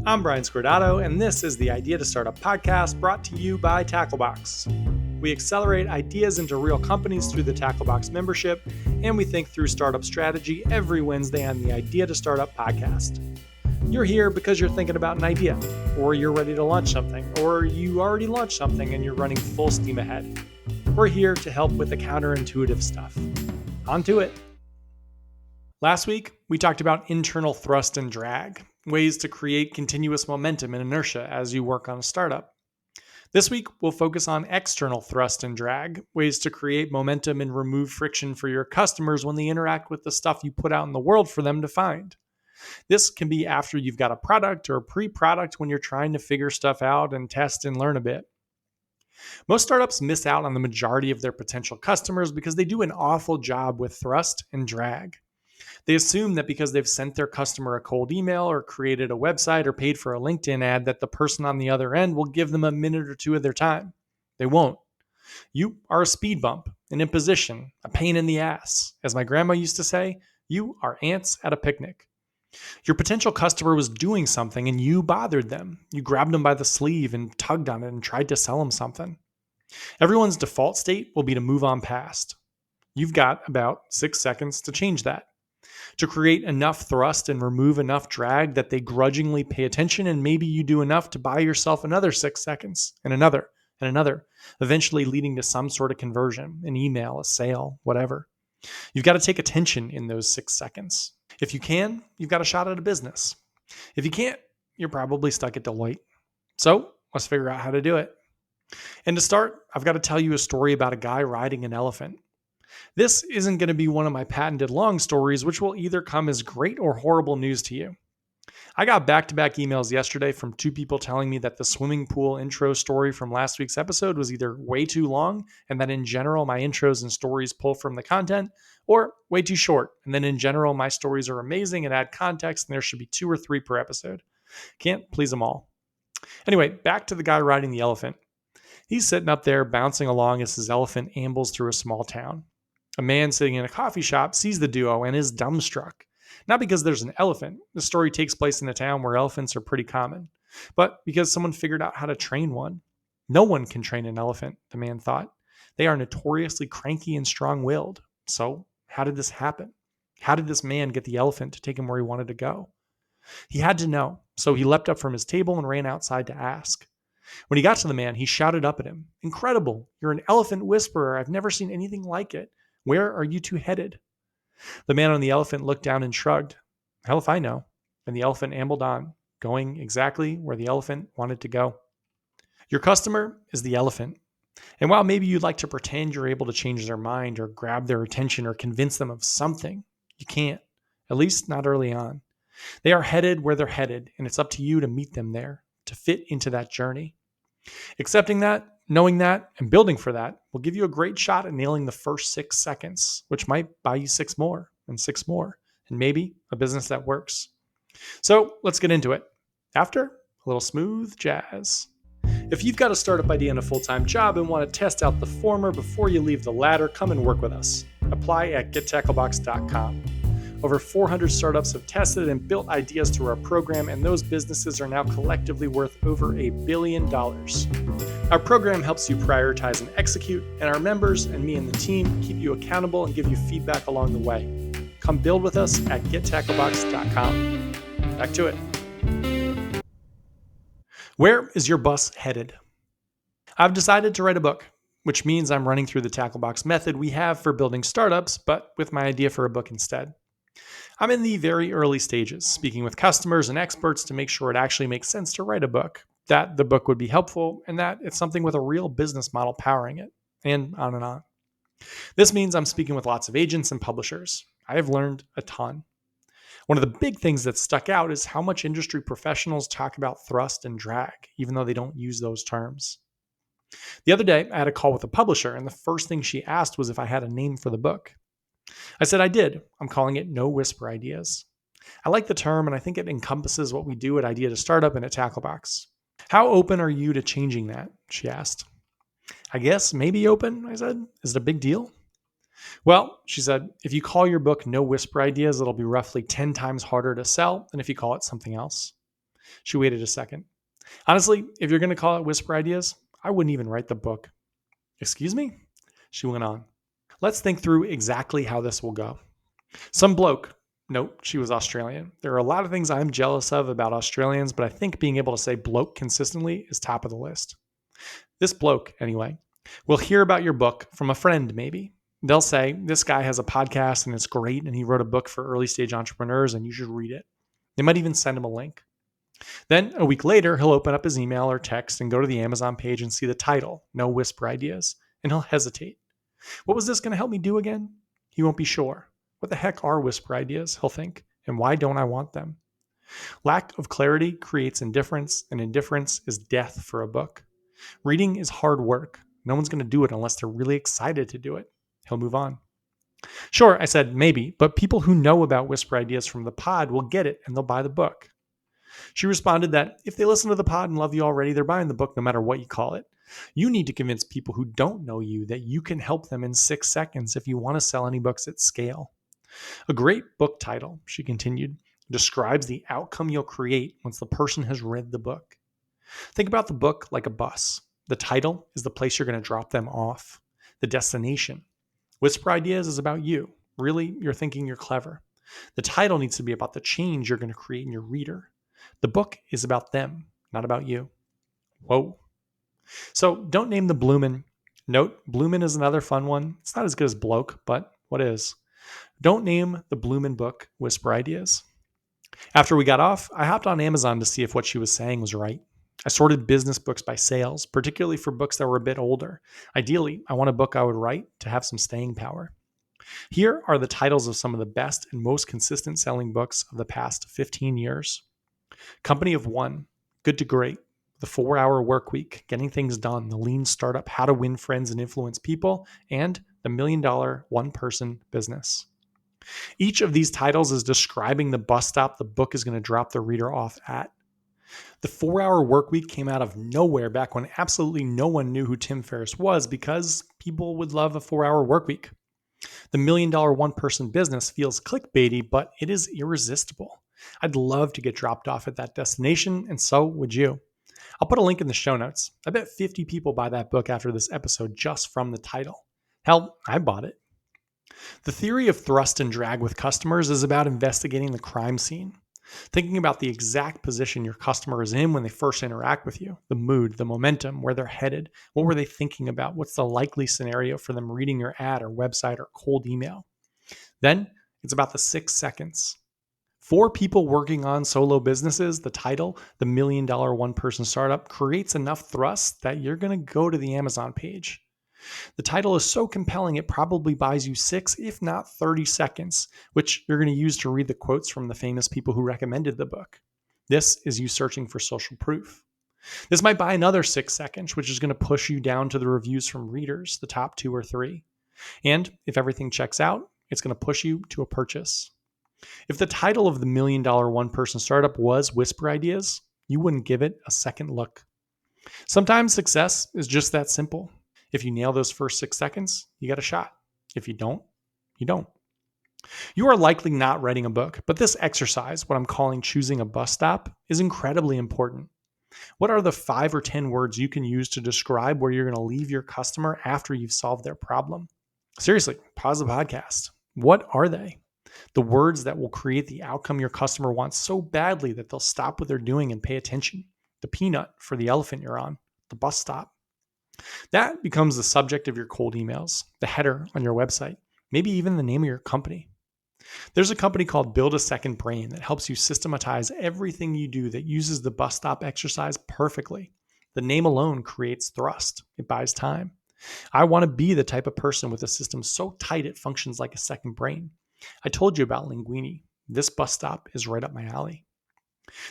I'm Brian Scordato, and this is the Idea to Startup podcast brought to you by Tacklebox. We accelerate ideas into real companies through the Tacklebox membership, and we think through startup strategy every Wednesday on the Idea to Startup podcast. You're here because you're thinking about an idea, or you're ready to launch something, or you already launched something and you're running full steam ahead. We're here to help with the counterintuitive stuff. On to it. Last week, we talked about internal thrust and drag, ways to create continuous momentum and inertia as you work on a startup. This week, we'll focus on external thrust and drag, ways to create momentum and remove friction for your customers when they interact with the stuff you put out in the world for them to find. This can be after you've got a product or a pre-product when you're trying to figure stuff out and test and learn a bit. Most startups miss out on the majority of their potential customers because they do an awful job with thrust and drag. They assume that because they've sent their customer a cold email or created a website or paid for a LinkedIn ad that the person on the other end will give them a minute or two of their time. They won't. You are a speed bump, an imposition, a pain in the ass. As my grandma used to say, you are ants at a picnic. Your potential customer was doing something and you bothered them. You grabbed them by the sleeve and tugged on it and tried to sell them something. Everyone's default state will be to move on past. You've got about 6 seconds to change that, to create enough thrust and remove enough drag that they grudgingly pay attention, and maybe you do enough to buy yourself another 6 seconds and another, eventually leading to some sort of conversion, an email, a sale, whatever. You've got to take attention in those 6 seconds. If you can, you've got a shot at a business. If you can't, you're probably stuck at Deloitte. So let's figure out how to do it. And to start, I've got to tell you a story about a guy riding an elephant. This isn't going to be one of my patented long stories, which will either come as great or horrible news to you. I got back-to-back emails yesterday from 2 people telling me that the swimming pool intro story from last week's episode was either way too long, and that in general my intros and stories pull from the content, or way too short, and then in general my stories are amazing and add context and there should be 2 or 3 per episode. Can't please them all. Anyway, back to the guy riding the elephant. He's sitting up there bouncing along as his elephant ambles through a small town. A man sitting in a coffee shop sees the duo and is dumbstruck. Not because there's an elephant. The story takes place in a town where elephants are pretty common, but because someone figured out how to train one. No one can train an elephant, the man thought. They are notoriously cranky and strong-willed. So how did this happen? How did this man get the elephant to take him where he wanted to go? He had to know, so he leapt up from his table and ran outside to ask. When he got to the man, he shouted up at him, "Incredible! You're an elephant whisperer. I've never seen anything like it. Where are you two headed?" The man on the elephant looked down and shrugged. Hell if I know. And the elephant ambled on, going exactly where the elephant wanted to go. Your customer is the elephant. And while maybe you'd like to pretend you're able to change their mind or grab their attention or convince them of something, you can't. At least not early on. They are headed where they're headed, and it's up to you to meet them there, to fit into that journey. Accepting that, knowing that, and building for that will give you a great shot at nailing the first 6 seconds, which might buy you 6 more, and maybe a business that works. So let's get into it. After a little smooth jazz. If you've got a startup idea and a full-time job and want to test out the former before you leave the latter, come and work with us. Apply at gettacklebox.com. Over 400 startups have tested and built ideas through our program, and those businesses are now collectively worth over $1 billion. Our program helps you prioritize and execute, and our members and me and the team keep you accountable and give you feedback along the way. Come build with us at gettacklebox.com. Back to it. Where is your bus headed? I've decided to write a book, which means I'm running through the Tacklebox method we have for building startups, but with my idea for a book instead. I'm in the very early stages, speaking with customers and experts to make sure it actually makes sense to write a book, that the book would be helpful, and that it's something with a real business model powering it, and on and on. This means I'm speaking with lots of agents and publishers. I have learned a ton. One of the big things that stuck out is how much industry professionals talk about thrust and drag, even though they don't use those terms. The other day, I had a call with a publisher, and the first thing she asked was if I had a name for the book. I said I did. I'm calling it No Whisper Ideas. I like the term, and I think it encompasses what we do at Idea to Startup and at Tacklebox. How open are you to changing that? She asked. I guess maybe open, I said. Is it a big deal? Well, she said, if you call your book No Whisper Ideas, it'll be roughly 10 times harder to sell than if you call it something else. She waited a second. Honestly, if you're going to call it Whisper Ideas, I wouldn't even write the book. Excuse me? She went on. Let's think through exactly how this will go. Some bloke, nope, she was Australian. There are a lot of things I'm jealous of about Australians, but I think being able to say bloke consistently is top of the list. This bloke, anyway, will hear about your book from a friend, maybe. They'll say, this guy has a podcast and it's great, and he wrote a book for early stage entrepreneurs, and you should read it. They might even send him a link. Then a week later, he'll open up his email or text and go to the Amazon page and see the title, No Whisper Ideas, and he'll hesitate. What was this going to help me do again? He won't be sure. What the heck are whisper ideas, he'll think, and why don't I want them? Lack of clarity creates indifference, and indifference is death for a book. Reading is hard work. No one's going to do it unless they're really excited to do it. He'll move on. Sure, I said maybe, but people who know about whisper ideas from the pod will get it and they'll buy the book. She responded that if they listen to the pod and love you already, they're buying the book no matter what you call it. You need to convince people who don't know you that you can help them in 6 seconds if you want to sell any books at scale. A great book title, she continued, describes the outcome you'll create once the person has read the book. Think about the book like a bus. The title is the place you're going to drop them off, the destination. Whisper Ideas is about you. Really, you're thinking you're clever. The title needs to be about the change you're going to create in your reader. The book is about them, not about you. Whoa. So don't name the Bloomin'. Note, Bloomin' is another fun one. It's not as good as bloke, but what is? Don't name the Bloomin' book Whisper Ideas. After we got off, I hopped on Amazon to see if what she was saying was right. I sorted business books by sales, particularly for books that were a bit older. Ideally, I want a book I would write to have some staying power. Here are the titles of some of the best and most consistent selling books of the past 15 years. Company of One, Good to Great, The 4-Hour Workweek, Getting Things Done, The Lean Startup, How to Win Friends and Influence People, and The $1 Million One-Person Business. Each of these titles is describing the bus stop the book is going to drop the reader off at. The 4-Hour Workweek came out of nowhere back when absolutely no one knew who Tim Ferriss was because people would love a 4-hour workweek. The $1 Million One-Person Business feels clickbaity, but it is irresistible. I'd love to get dropped off at that destination, and so would you. I'll put a link in the show notes. I bet 50 people buy that book after this episode just from the title. Hell, I bought it. The theory of thrust and drag with customers is about investigating the crime scene. Thinking about the exact position your customer is in when they first interact with you, the mood, the momentum, where they're headed, what were they thinking about, what's the likely scenario for them reading your ad or website or cold email. Then it's about the 6 seconds. For people working on solo businesses, the title, The $1 Million One-Person Startup, creates enough thrust that you're going to go to the Amazon page. The title is so compelling it probably buys you 6, if not 30 seconds, which you're going to use to read the quotes from the famous people who recommended the book. This is you searching for social proof. This might buy another 6 seconds, which is going to push you down to the reviews from readers, the top 2 or 3. And if everything checks out, it's going to push you to a purchase. If the title of the $1 Million One-Person Startup was Whisper Ideas, you wouldn't give it a second look. Sometimes success is just that simple. If you nail those first 6 seconds, you got a shot. If you don't, you don't. You are likely not writing a book, but this exercise, what I'm calling choosing a bus stop, is incredibly important. What are the 5 or 10 words you can use to describe where you're going to leave your customer after you've solved their problem? Seriously, pause the podcast. What are they? The words that will create the outcome your customer wants so badly that they'll stop what they're doing and pay attention. The peanut for the elephant you're on, the bus stop. That becomes the subject of your cold emails, the header on your website, maybe even the name of your company. There's a company called Build a Second Brain that helps you systematize everything you do that uses the bus stop exercise perfectly. The name alone creates thrust. It buys time. I want to be the type of person with a system so tight it functions like a second brain. I told you about Linguini. This bus stop is right up my alley.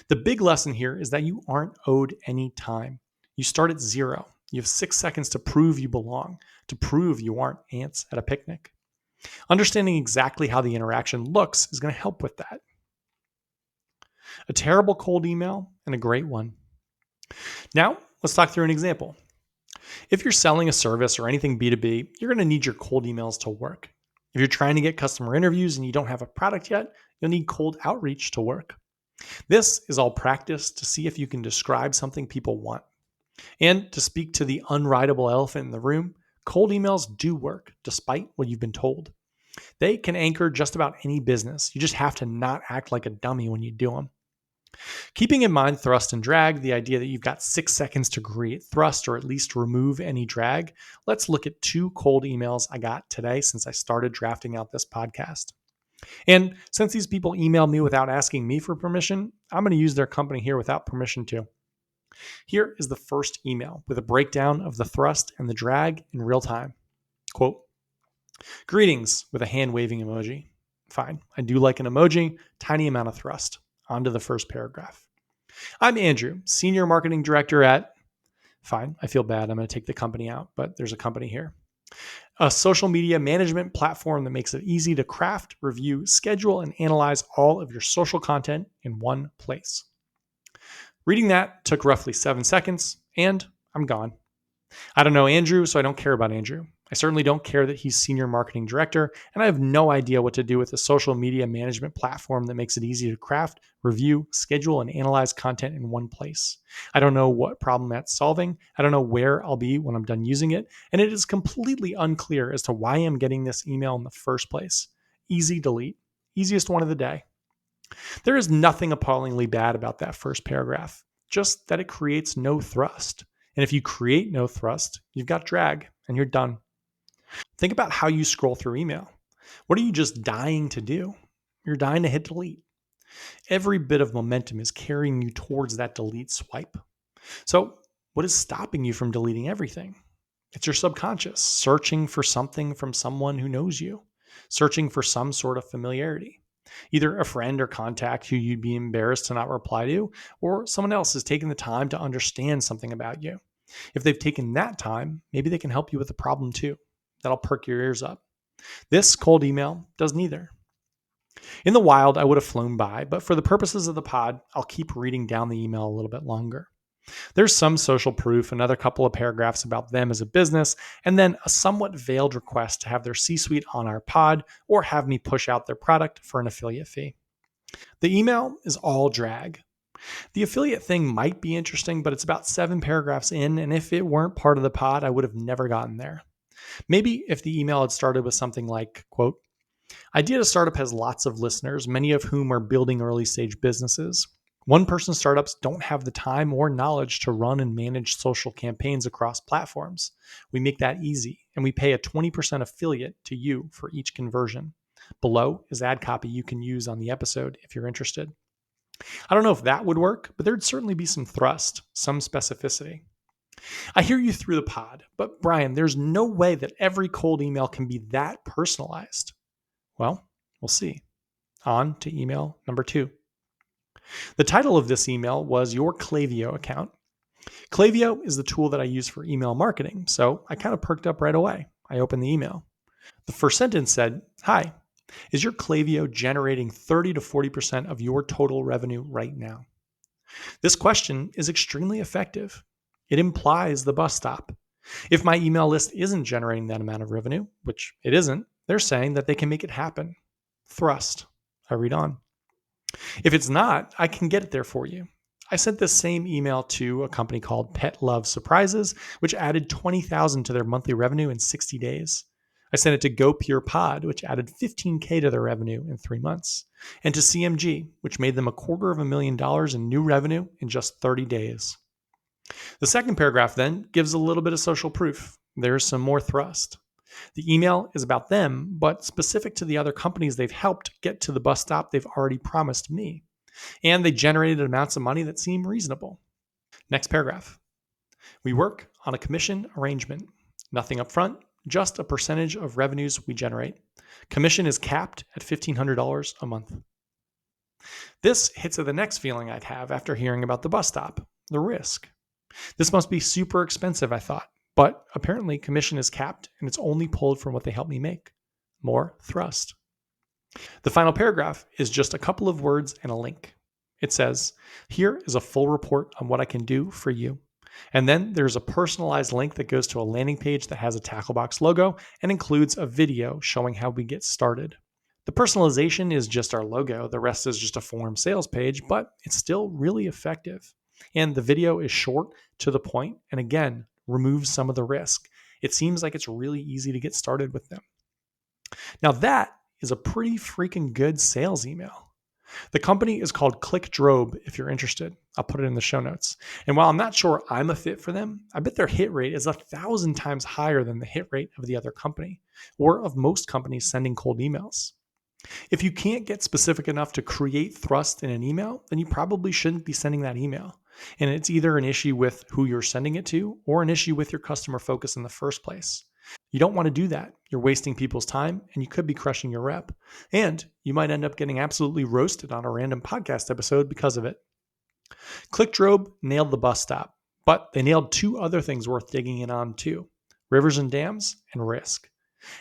The big lesson here is that you aren't owed any time. You start at 0. You have 6 seconds to prove you belong, to prove you aren't ants at a picnic. Understanding exactly how the interaction looks is going to help with that. A terrible cold email and a great one. Now, let's talk through an example. If you're selling a service or anything B2B, you're going to need your cold emails to work. If you're trying to get customer interviews and you don't have a product yet, you'll need cold outreach to work. This is all practice to see if you can describe something people want. And to speak to the unwritable elephant in the room, cold emails do work despite what you've been told. They can anchor just about any business. You just have to not act like a dummy when you do them. Keeping in mind thrust and drag, the idea that you've got 6 seconds to create thrust or at least remove any drag, let's look at 2 cold emails I got today since I started drafting out this podcast. And since these people emailed me without asking me for permission, I'm going to use their company here without permission too. Here is the first email with a breakdown of the thrust and the drag in real time. Quote, greetings with a hand waving emoji. Fine, I do like an emoji, tiny amount of thrust. On to the first paragraph. I'm Andrew, Senior Marketing Director at, fine, I feel bad, I'm going to take the company out, but there's a company here. A social media management platform that makes it easy to craft, review, schedule, and analyze all of your social content in one place. Reading that took roughly 7 seconds, and I'm gone. I don't know Andrew, so I don't care about Andrew. I certainly don't care that he's Senior Marketing Director, and I have no idea what to do with a social media management platform that makes it easy to craft, review, schedule, and analyze content in one place. I don't know what problem that's solving. I don't know where I'll be when I'm done using it, and it is completely unclear as to why I'm getting this email in the first place. Easy delete. Easiest one of the day. There is nothing appallingly bad about that first paragraph, just that it creates no thrust. And if you create no thrust, you've got drag and you're done. Think about how you scroll through email. What are you just dying to do? You're dying to hit delete. Every bit of momentum is carrying you towards that delete swipe. So, what is stopping you from deleting everything? It's your subconscious searching for something from someone who knows you, searching for some sort of familiarity. Either a friend or contact who you'd be embarrassed to not reply to, or someone else has taken the time to understand something about you. If they've taken that time, maybe they can help you with the problem too. That'll perk your ears up. This cold email does neither. In the wild, I would have flown by, but for the purposes of the pod, I'll keep reading down the email a little bit longer. There's some social proof, another couple of paragraphs about them as a business, and then a somewhat veiled request to have their C-suite on our pod or have me push out their product for an affiliate fee. The email is all drag. The affiliate thing might be interesting, but it's about 7 paragraphs in, and if it weren't part of the pod, I would have never gotten there. Maybe if the email had started with something like, quote, Idea to Startup has lots of listeners, many of whom are building early stage businesses. One-person startups don't have the time or knowledge to run and manage social campaigns across platforms. We make that easy, and we pay a 20% affiliate to you for each conversion. Below is ad copy you can use on the episode if you're interested. I don't know if that would work, but there'd certainly be some thrust, some specificity. I hear you through the pod, but Brian, there's no way that every cold email can be that personalized. Well, we'll see. On to email number 2. The title of this email was Your Klaviyo Account. Klaviyo is the tool that I use for email marketing, so I kind of perked up right away. I opened the email. The first sentence said, Hi, is your Klaviyo generating 30 to 40% of your total revenue right now? This question is extremely effective. It implies the bus stop. If my email list isn't generating that amount of revenue, which it isn't, they're saying that they can make it happen. Thrust. I read on. If it's not, I can get it there for you. I sent this same email to a company called Pet Love Surprises, which added $20,000 to their monthly revenue in 60 days. I sent it to Go Pure Pod, which added $15,000 to their revenue in 3 months, and to CMG, which made them $250,000 in new revenue in just 30 days. The second paragraph then gives a little bit of social proof. There's some more thrust. The email is about them, but specific to the other companies they've helped get to the bus stop they've already promised me. And they generated amounts of money that seem reasonable. Next paragraph. We work on a commission arrangement. Nothing upfront, just a percentage of revenues we generate. Commission is capped at $1,500 a month. This hits at the next feeling I'd have after hearing about the bus stop, the risk. This must be super expensive, I thought. But apparently commission is capped and it's only pulled from what they help me make. More thrust. The final paragraph is just a couple of words and a link. It says, here is a full report on what I can do for you. And then there's a personalized link that goes to a landing page that has a Tacklebox logo and includes a video showing how we get started. The personalization is just our logo. The rest is just a form sales page, but it's still really effective. And the video is short, to the point, and again, removes some of the risk. It seems like it's really easy to get started with them. Now, that is a pretty freaking good sales email. The company is called ClickDrobe if you're interested. I'll put it in the show notes. And while I'm not sure I'm a fit for them, I bet their hit rate is 1,000 times higher than the hit rate of the other company or of most companies sending cold emails. If you can't get specific enough to create thrust in an email, then you probably shouldn't be sending that email. And it's either an issue with who you're sending it to or an issue with your customer focus in the first place. You don't want to do that. You're wasting people's time and you could be crushing your rep. And you might end up getting absolutely roasted on a random podcast episode because of it. ClickDrobe nailed the bus stop, but they nailed two other things worth digging in on too: rivers and dams and risk.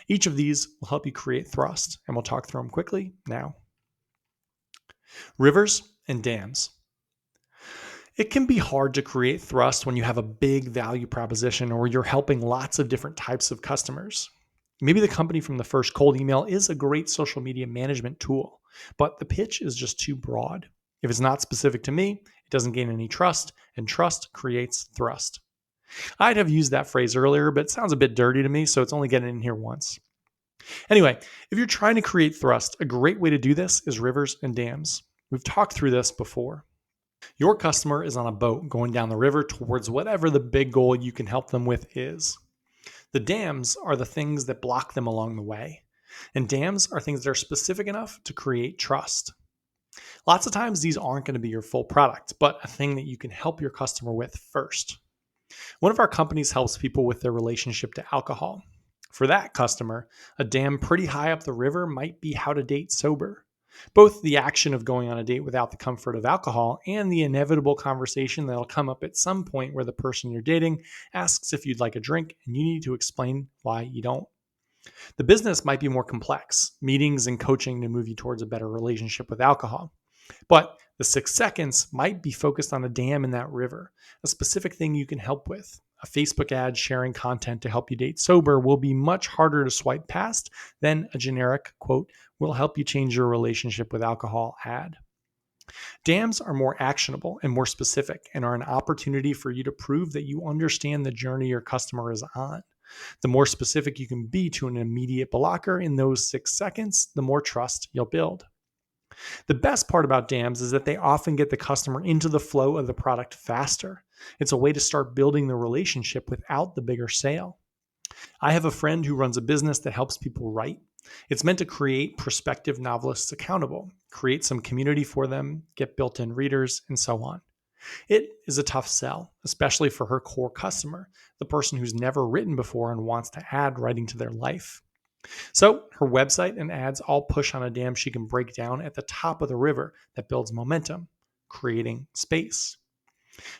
Each of these will help you create thrust, and we'll talk through them quickly now. Rivers and dams. It can be hard to create thrust when you have a big value proposition or you're helping lots of different types of customers. Maybe the company from the first cold email is a great social media management tool, but the pitch is just too broad. If it's not specific to me, it doesn't gain any trust, and trust creates thrust. I'd have used that phrase earlier, but it sounds a bit dirty to me, so it's only getting in here once. Anyway, if you're trying to create thrust, a great way to do this is rivers and dams. We've talked through this before. Your customer is on a boat going down the river towards whatever the big goal you can help them with is. The dams are the things that block them along the way. And dams are things that are specific enough to create trust. Lots of times these aren't going to be your full product, but a thing that you can help your customer with first. One of our companies helps people with their relationship to alcohol. For that customer, a dam pretty high up the river might be how to date sober. Both the action of going on a date without the comfort of alcohol and the inevitable conversation that'll come up at some point where the person you're dating asks if you'd like a drink and you need to explain why you don't. The business might be more complex, meetings and coaching to move you towards a better relationship with alcohol. But the 6 seconds might be focused on a dam in that river, a specific thing you can help with. A Facebook ad sharing content to help you date sober will be much harder to swipe past than a generic, quote, will help you change your relationship with alcohol ad. Dams are more actionable and more specific and are an opportunity for you to prove that you understand the journey your customer is on. The more specific you can be to an immediate blocker in those 6 seconds, the more trust you'll build. The best part about dams is that they often get the customer into the flow of the product faster. It's a way to start building the relationship without the bigger sale. I have a friend who runs a business that helps people write. It's meant to create prospective novelists accountable, create some community for them, get built-in readers, and so on. It is a tough sell, especially for her core customer, the person who's never written before and wants to add writing to their life. So her website and ads all push on a dam she can break down at the top of the river that builds momentum, creating space.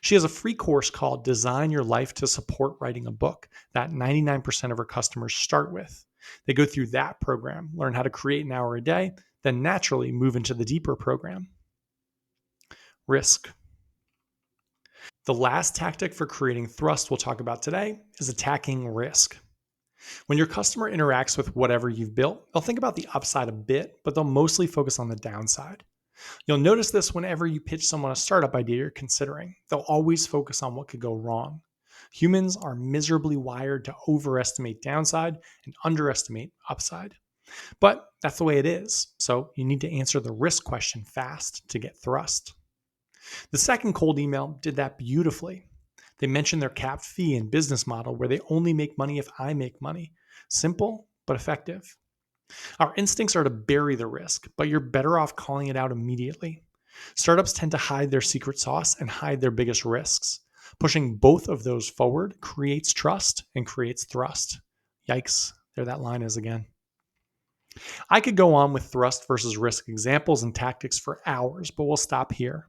She has a free course called Design Your Life to Support Writing a Book that 99% of her customers start with. They go through that program, learn how to create an hour a day, then naturally move into the deeper program. Risk. The last tactic for creating thrust we'll talk about today is attacking risk. When your customer interacts with whatever you've built, they'll think about the upside a bit, but they'll mostly focus on the downside. You'll notice this whenever you pitch someone a startup idea you're considering. They'll always focus on what could go wrong. Humans are miserably wired to overestimate downside and underestimate upside. But that's the way it is, so you need to answer the risk question fast to get thrust. The second cold email did that beautifully. They mentioned their capped fee and business model where they only make money if I make money. Simple, but effective. Our instincts are to bury the risk, but you're better off calling it out immediately. Startups tend to hide their secret sauce and hide their biggest risks. Pushing both of those forward creates trust and creates thrust. Yikes, there that line is again. I could go on with thrust versus risk examples and tactics for hours, but we'll stop here.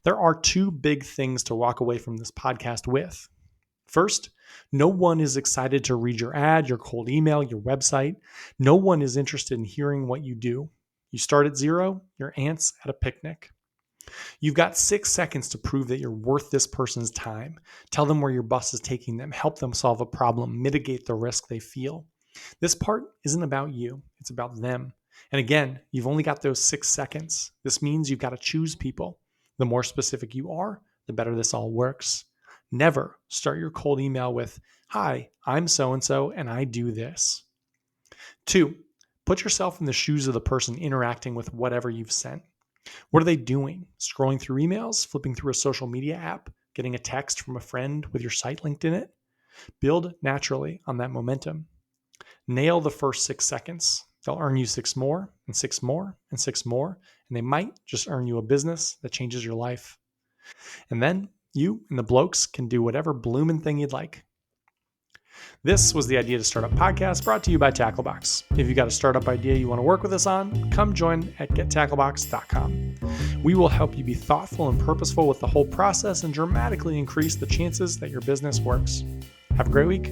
There are 2 big things to walk away from this podcast with. First, no one is excited to read your ad, your cold email, your website. No one is interested in hearing what you do. You start at 0, your aunt's at a picnic. You've got 6 seconds to prove that you're worth this person's time. Tell them where your bus is taking them, help them solve a problem, mitigate the risk they feel. This part isn't about you, it's about them. And again, you've only got those 6 seconds. This means you've got to choose people. The more specific you are, the better this all works. Never start your cold email with, "Hi, I'm so-and-so and I do this." 2, put yourself in the shoes of the person interacting with whatever you've sent. What are they doing? Scrolling through emails, flipping through a social media app, getting a text from a friend with your site linked in it? Build naturally on that momentum. Nail the first 6 seconds. They'll earn you 6 more and 6 more and 6 more, and they might just earn you a business that changes your life. And then you and the blokes can do whatever bloomin' thing you'd like. This was the Idea to Startup podcast brought to you by Tacklebox. If you got a startup idea you want to work with us on, come join at gettacklebox.com. We will help you be thoughtful and purposeful with the whole process and dramatically increase the chances that your business works. Have a great week.